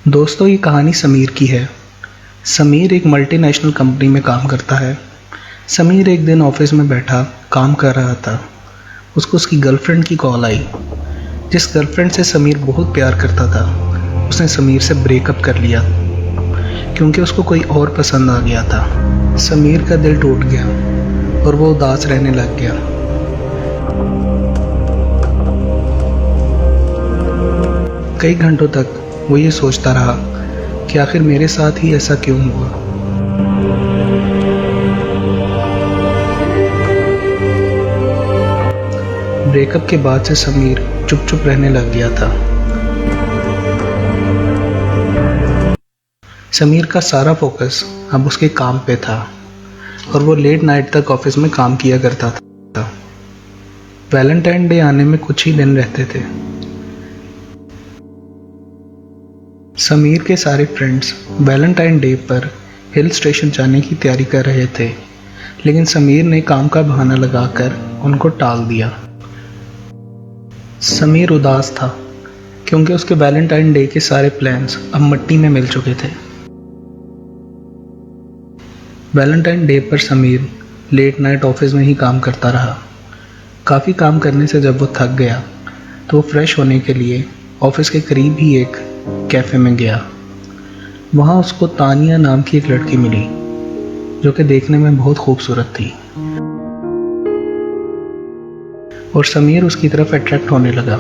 दोस्तों, ये कहानी समीर की है। समीर एक मल्टीनेशनल कंपनी में काम करता है। समीर एक दिन ऑफिस में बैठा काम कर रहा था। उसको उसकी गर्लफ्रेंड की कॉल आई। जिस गर्लफ्रेंड से समीर बहुत प्यार करता था, उसने समीर से ब्रेकअप कर लिया क्योंकि उसको कोई और पसंद आ गया था। समीर का दिल टूट गया और वो उदास रहने लग गया। कई घंटों तक वो ये सोचता रहा कि आखिर मेरे साथ ही ऐसा क्यों हुआ। ब्रेकअप के बाद से समीर चुप चुप रहने लग गया था। समीर का सारा फोकस अब उसके काम पे था और वो लेट नाइट तक ऑफिस में काम किया करता था। वैलेंटाइन डे आने में कुछ ही दिन रहते थे। समीर के सारे फ्रेंड्स वैलेंटाइन डे पर हिल स्टेशन जाने की तैयारी कर रहे थे, लेकिन समीर ने काम का बहाना लगाकर उनको टाल दिया। समीर उदास था क्योंकि उसके वैलेंटाइन डे के सारे प्लान्स अब मिट्टी में मिल चुके थे। वैलेंटाइन डे पर समीर लेट नाइट ऑफिस में ही काम करता रहा। काफ़ी काम करने से जब वो थक गया तो वो फ्रेश होने के लिए ऑफिस के करीब ही एक कैफ़े में गया। वहाँ उसको तानिया नाम की एक लड़की मिली जो कि देखने में बहुत खूबसूरत थी और समीर उसकी तरफ अट्रैक्ट होने लगा।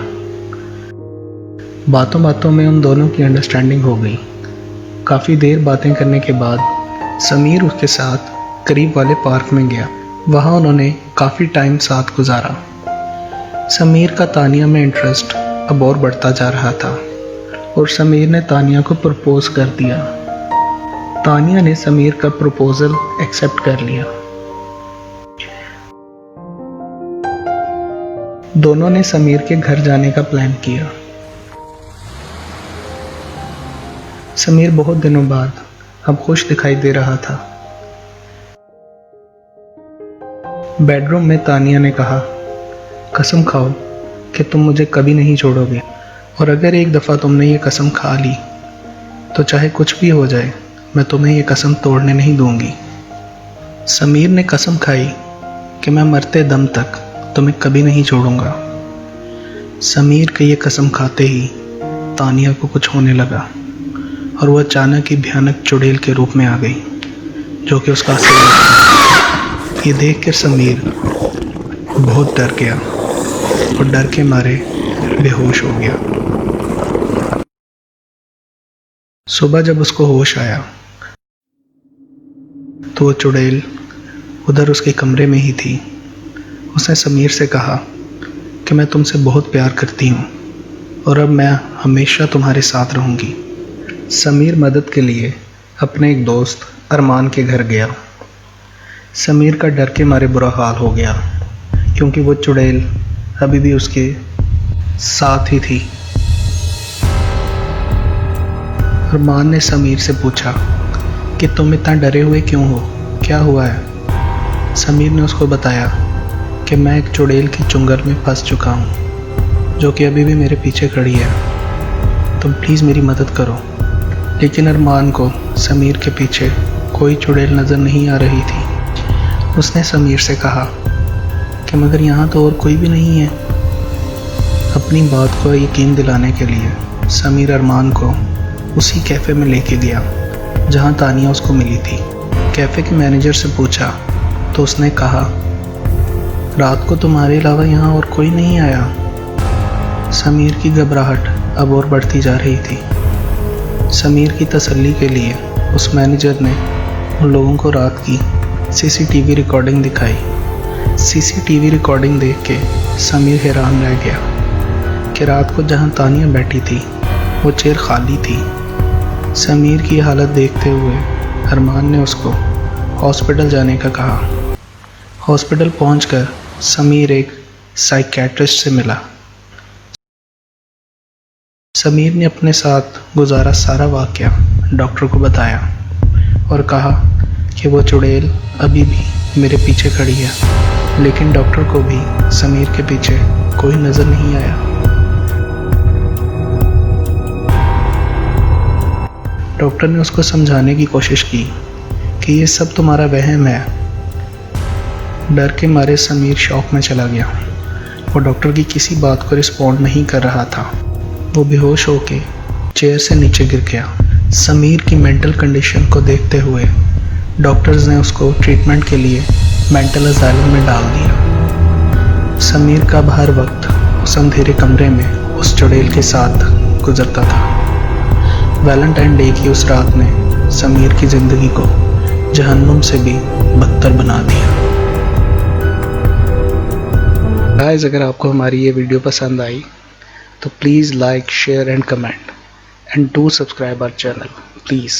बातों बातों में उन दोनों की अंडरस्टैंडिंग हो गई। काफ़ी देर बातें करने के बाद समीर उसके साथ करीब वाले पार्क में गया। वहाँ उन्होंने काफ़ी टाइम साथ गुजारा। समीर का तानिया में इंटरेस्ट अब और बढ़ता जा रहा था और समीर ने तानिया को प्रपोज कर दिया। तानिया ने समीर का प्रपोजल एक्सेप्ट कर लिया। दोनों ने समीर के घर जाने का प्लान किया। समीर बहुत दिनों बाद अब खुश दिखाई दे रहा था। बेडरूम में तानिया ने कहा, कसम खाओ कि तुम मुझे कभी नहीं छोड़ोगे, और अगर एक दफ़ा तुमने ये कसम खा ली तो चाहे कुछ भी हो जाए मैं तुम्हें ये कसम तोड़ने नहीं दूंगी। समीर ने कसम खाई कि मैं मरते दम तक तुम्हें कभी नहीं छोड़ूंगा। समीर के ये कसम खाते ही तानिया को कुछ होने लगा और वह अचानक ही भयानक चुड़ैल के रूप में आ गई जो कि उसका असली था। ये देखकर समीर बहुत डर गया और डर के मारे बेहोश हो गया। सुबह जब उसको होश आया तो वो चुड़ैल उधर उसके कमरे में ही थी। उसने समीर से कहा कि मैं तुमसे बहुत प्यार करती हूँ और अब मैं हमेशा तुम्हारे साथ रहूँगी। समीर मदद के लिए अपने एक दोस्त अरमान के घर गया। समीर का डर के मारे बुरा हाल हो गया क्योंकि वो चुड़ैल अभी भी उसके साथ ही थी। अरमान ने समीर से पूछा कि तुम इतना डरे हुए क्यों हो, क्या हुआ है। समीर ने उसको बताया कि मैं एक चुड़ैल की चुंगल में फंस चुका हूँ जो कि अभी भी मेरे पीछे खड़ी है, तुम प्लीज़ मेरी मदद करो। लेकिन अरमान को समीर के पीछे कोई चुड़ैल नज़र नहीं आ रही थी। उसने समीर से कहा कि मगर यहाँ तो और कोई भी नहीं है। अपनी बात को यकीन दिलाने के लिए समीर अरमान को उसी कैफ़े में लेके गया जहाँ तानिया उसको मिली थी। कैफ़े के मैनेजर से पूछा तो उसने कहा, रात को तुम्हारे अलावा यहाँ और कोई नहीं आया। समीर की घबराहट अब और बढ़ती जा रही थी। समीर की तसल्ली के लिए उस मैनेजर ने उन लोगों को रात की सीसीटीवी रिकॉर्डिंग दिखाई। सीसीटीवी रिकॉर्डिंग देख के समीर हैरान रह गया कि रात को जहाँ तानिया बैठी थी वो चेयर खाली थी। समीर की हालत देखते हुए अरमान ने उसको हॉस्पिटल जाने का कहा। हॉस्पिटल पहुंचकर समीर एक साइकियाट्रिस्ट से मिला। समीर ने अपने साथ गुजारा सारा वाक़या डॉक्टर को बताया और कहा कि वो चुड़ैल अभी भी मेरे पीछे खड़ी है, लेकिन डॉक्टर को भी समीर के पीछे कोई नज़र नहीं आया। डॉक्टर ने उसको समझाने की कोशिश की कि ये सब तुम्हारा वहम है। डर के मारे समीर शॉक में चला गया। वो डॉक्टर की किसी बात को रिस्पॉन्ड नहीं कर रहा था। वो बेहोश होके चेयर से नीचे गिर गया। समीर की मेंटल कंडीशन को देखते हुए डॉक्टर्स ने उसको ट्रीटमेंट के लिए मेंटल असाइलम में डाल दिया। समीर का हर वक्त उस अंधेरे कमरे में उस चुड़ैल के साथ गुजरता था। वैलेंटाइन डे की उस रात ने समीर की ज़िंदगी को जहन्नुम से भी बदतर बना दिया। गाइस, अगर आपको हमारी ये वीडियो पसंद आई तो please like, share and comment and do subscribe our channel please.